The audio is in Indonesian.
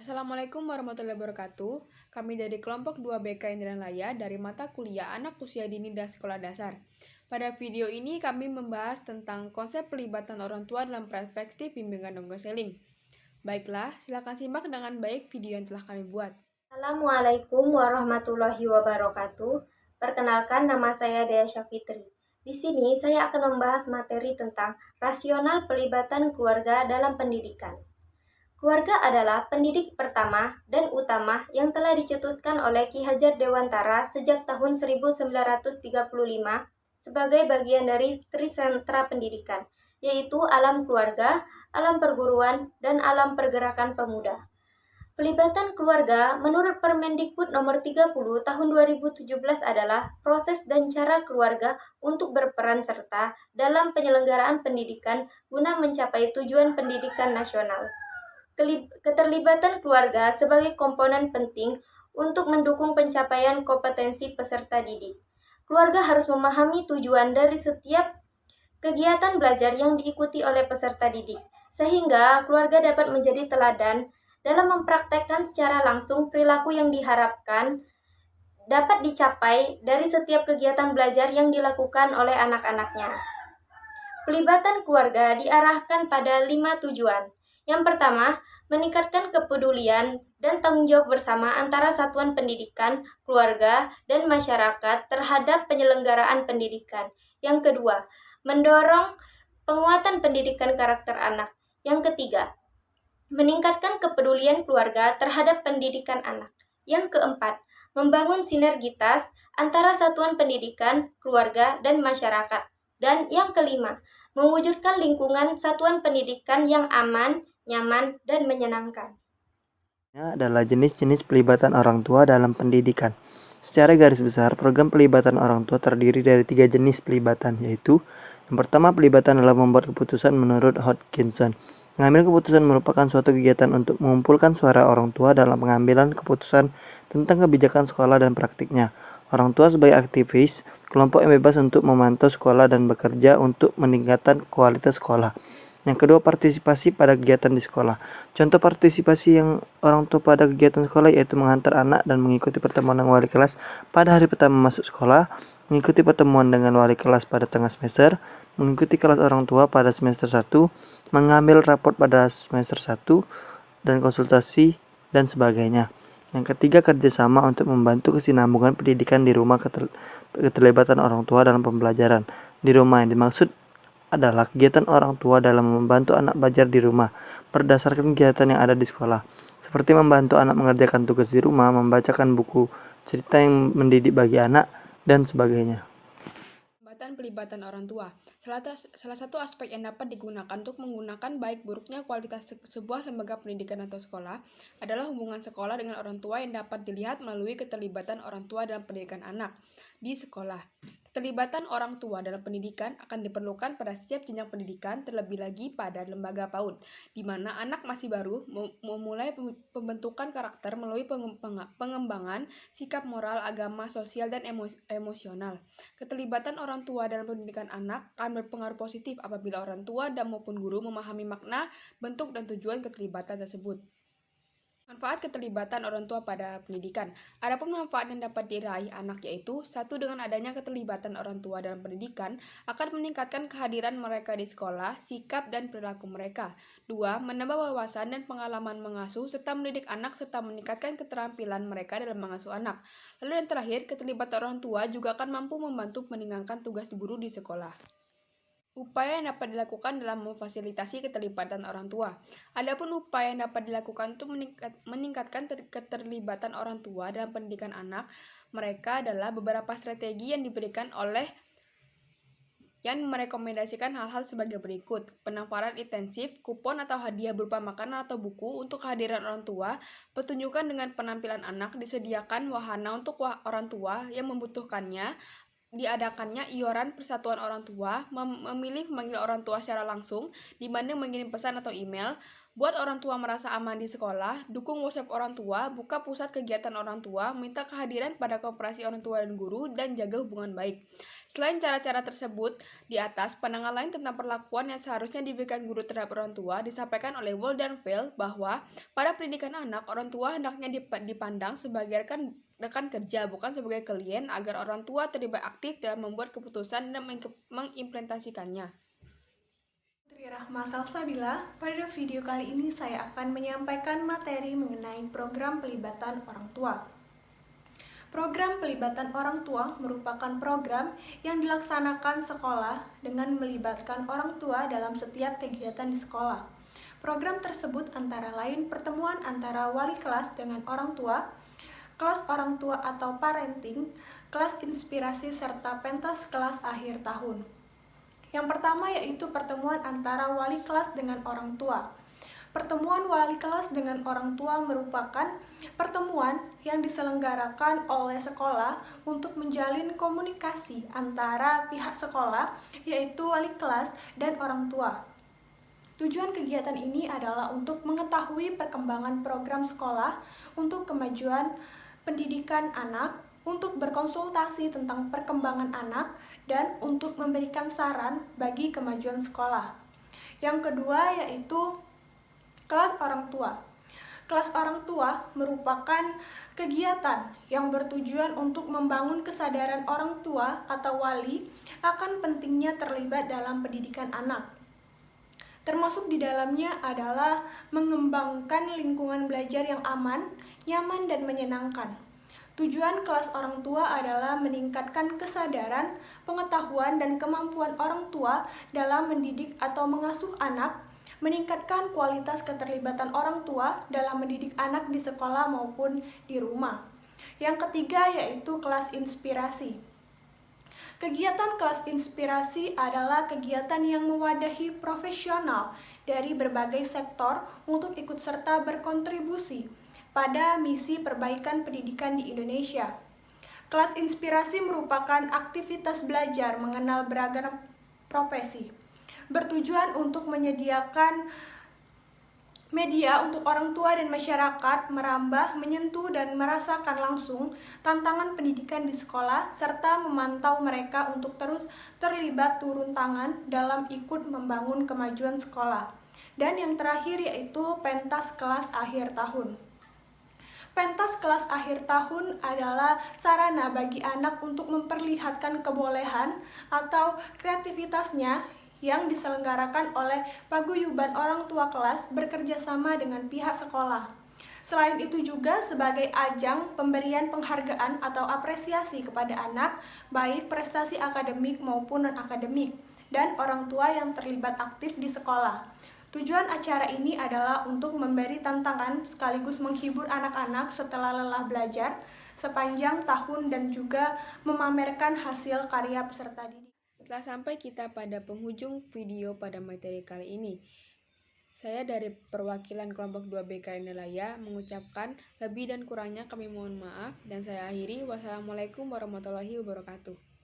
Assalamualaikum warahmatullahi wabarakatuh. Kami dari kelompok 2 BK Indranaya dari mata kuliah Anak Usia Dini dan Sekolah Dasar. Pada video ini kami membahas tentang konsep pelibatan orang tua dalam perspektif bimbingan dan konseling. Baiklah, silakan simak dengan baik video yang telah kami buat. Assalamualaikum warahmatullahi wabarakatuh. Perkenalkan, nama saya Dea Syafitri. Di sini saya akan membahas materi tentang rasional pelibatan keluarga dalam pendidikan. Keluarga adalah pendidik pertama dan utama yang telah dicetuskan oleh Ki Hajar Dewantara sejak tahun 1935 sebagai bagian dari Trisentra Pendidikan, yaitu alam keluarga, alam perguruan, dan alam pergerakan pemuda. Pelibatan keluarga menurut Permendikbud nomor 30 tahun 2017 adalah proses dan cara keluarga untuk berperan serta dalam penyelenggaraan pendidikan guna mencapai tujuan pendidikan nasional. Keterlibatan keluarga sebagai komponen penting untuk mendukung pencapaian kompetensi peserta didik. Keluarga harus memahami tujuan dari setiap kegiatan belajar yang diikuti oleh peserta didik, sehingga keluarga dapat menjadi teladan dalam mempraktekkan secara langsung perilaku yang diharapkan dapat dicapai dari setiap kegiatan belajar yang dilakukan oleh anak-anaknya. Pelibatan keluarga diarahkan pada 5 tujuan. Yang pertama, meningkatkan kepedulian dan tanggung jawab bersama antara satuan pendidikan, keluarga, dan masyarakat terhadap penyelenggaraan pendidikan. Yang kedua, mendorong penguatan pendidikan karakter anak. Yang ketiga, meningkatkan kepedulian keluarga terhadap pendidikan anak. Yang keempat, membangun sinergitas antara satuan pendidikan, keluarga, dan masyarakat. Dan yang kelima, mewujudkan lingkungan satuan pendidikan yang aman, nyaman, dan menyenangkan. Adalah jenis-jenis pelibatan orang tua dalam pendidikan. Secara garis besar, program pelibatan orang tua terdiri dari 3 jenis pelibatan, yaitu yang pertama, pelibatan dalam membuat keputusan menurut Hodgkinson. Mengambil keputusan merupakan suatu kegiatan untuk mengumpulkan suara orang tua dalam pengambilan keputusan tentang kebijakan sekolah dan praktiknya. Orang tua sebagai aktivis, kelompok yang bebas untuk memantau sekolah dan bekerja untuk meningkatkan kualitas sekolah. Yang kedua, partisipasi pada kegiatan di sekolah. Contoh partisipasi yang orang tua pada kegiatan sekolah yaitu menghantar anak dan mengikuti pertemuan dengan wali kelas pada hari pertama masuk sekolah, mengikuti pertemuan dengan wali kelas pada tengah semester, mengikuti kelas orang tua pada semester 1, mengambil raport pada semester 1, dan konsultasi, dan sebagainya. Yang ketiga, kerjasama untuk membantu kesinambungan pendidikan di rumah. Keterlibatan orang tua dalam pembelajaran di rumah yang dimaksud adalah kegiatan orang tua dalam membantu anak belajar di rumah berdasarkan kegiatan yang ada di sekolah, seperti membantu anak mengerjakan tugas di rumah, membacakan buku cerita yang mendidik bagi anak, dan sebagainya. Pelibatan orang tua. Salah satu aspek yang dapat digunakan untuk menggunakan baik buruknya kualitas sebuah lembaga pendidikan atau sekolah adalah hubungan sekolah dengan orang tua yang dapat dilihat melalui keterlibatan orang tua dalam pendidikan anak di sekolah. Keterlibatan orang tua dalam pendidikan akan diperlukan pada setiap jenjang pendidikan, terlebih lagi pada lembaga PAUD, di mana anak masih baru memulai pembentukan karakter melalui pengembangan sikap moral, agama, sosial, dan emosional. Keterlibatan orang tua dalam pendidikan anak akan berpengaruh positif apabila orang tua dan maupun guru memahami makna, bentuk, dan tujuan keterlibatan tersebut. Manfaat keterlibatan orang tua pada pendidikan. Adapun manfaat yang dapat diraih anak yaitu, 1. Dengan adanya keterlibatan orang tua dalam pendidikan akan meningkatkan kehadiran mereka di sekolah, sikap dan perilaku mereka. 2. Menambah wawasan dan pengalaman mengasuh serta mendidik anak serta meningkatkan keterampilan mereka dalam mengasuh anak. Lalu yang terakhir, keterlibatan orang tua juga akan mampu membantu meningkatkan tugas guru di sekolah. Upaya yang dapat dilakukan dalam memfasilitasi keterlibatan orang tua. Adapun upaya yang dapat dilakukan untuk meningkatkan keterlibatan orang tua dalam pendidikan anak mereka adalah beberapa strategi yang diberikan oleh yang merekomendasikan hal-hal sebagai berikut. Penawaran intensif, kupon atau hadiah berupa makanan atau buku untuk kehadiran orang tua, pertunjukan dengan penampilan anak, disediakan wahana untuk orang tua yang membutuhkannya, diadakannya iuran persatuan orang tua, memilih memanggil orang tua secara langsung dibanding mengirim pesan atau email, Buat orang tua merasa aman di sekolah, dukung workshop orang tua, buka pusat kegiatan orang tua, minta kehadiran pada koperasi orang tua dan guru, dan jaga hubungan baik. Selain cara-cara tersebut, di atas, pandangan lain tentang perlakuan yang seharusnya diberikan guru terhadap orang tua disampaikan oleh Wall dan Phil bahwa pada pendidikan anak, orang tua hendaknya dipandang sebagai rekan kerja, bukan sebagai klien, agar orang tua terlibat aktif dalam membuat keputusan dan mengimplementasikannya. Rahma Salsabila, pada video kali ini saya akan menyampaikan materi mengenai program pelibatan orang tua. Program pelibatan orang tua merupakan program yang dilaksanakan sekolah dengan melibatkan orang tua dalam setiap kegiatan di sekolah. Program tersebut antara lain pertemuan antara wali kelas dengan orang tua, kelas orang tua atau parenting, kelas inspirasi serta pentas kelas akhir tahun. Yang pertama yaitu pertemuan antara wali kelas dengan orang tua. Pertemuan wali kelas dengan orang tua merupakan pertemuan yang diselenggarakan oleh sekolah untuk menjalin komunikasi antara pihak sekolah, yaitu wali kelas dan orang tua. Tujuan kegiatan ini adalah untuk mengetahui perkembangan program sekolah untuk kemajuan pendidikan anak, untuk berkonsultasi tentang perkembangan anak, dan untuk memberikan saran bagi kemajuan sekolah. Yang kedua yaitu kelas orang tua. Kelas orang tua merupakan kegiatan yang bertujuan untuk membangun kesadaran orang tua atau wali akan pentingnya terlibat dalam pendidikan anak. Termasuk di dalamnya adalah mengembangkan lingkungan belajar yang aman, nyaman, dan menyenangkan. Tujuan kelas orang tua adalah meningkatkan kesadaran, pengetahuan, dan kemampuan orang tua dalam mendidik atau mengasuh anak, meningkatkan kualitas keterlibatan orang tua dalam mendidik anak di sekolah maupun di rumah. Yang ketiga yaitu kelas inspirasi. Kegiatan kelas inspirasi adalah kegiatan yang mewadahi profesional dari berbagai sektor untuk ikut serta berkontribusi pada misi perbaikan pendidikan di Indonesia. Kelas inspirasi merupakan aktivitas belajar mengenal beragam profesi, bertujuan untuk menyediakan media untuk orang tua dan masyarakat merambah, menyentuh, dan merasakan langsung tantangan pendidikan di sekolah, serta memantau mereka untuk terus terlibat turun tangan dalam ikut membangun kemajuan sekolah. Dan yang terakhir yaitu pentas kelas akhir tahun. Pentas kelas akhir tahun adalah sarana bagi anak untuk memperlihatkan kebolehan atau kreativitasnya yang diselenggarakan oleh paguyuban orang tua kelas bekerjasama dengan pihak sekolah. Selain itu juga sebagai ajang pemberian penghargaan atau apresiasi kepada anak, baik prestasi akademik maupun non-akademik, dan orang tua yang terlibat aktif di sekolah. Tujuan acara ini adalah untuk memberi tantangan sekaligus menghibur anak-anak setelah lelah belajar sepanjang tahun dan juga memamerkan hasil karya peserta didik. Telah sampai kita pada penghujung video pada materi kali ini. Saya dari perwakilan kelompok 2B Nilaya mengucapkan lebih dan kurangnya kami mohon maaf dan saya akhiri. Wassalamualaikum warahmatullahi wabarakatuh.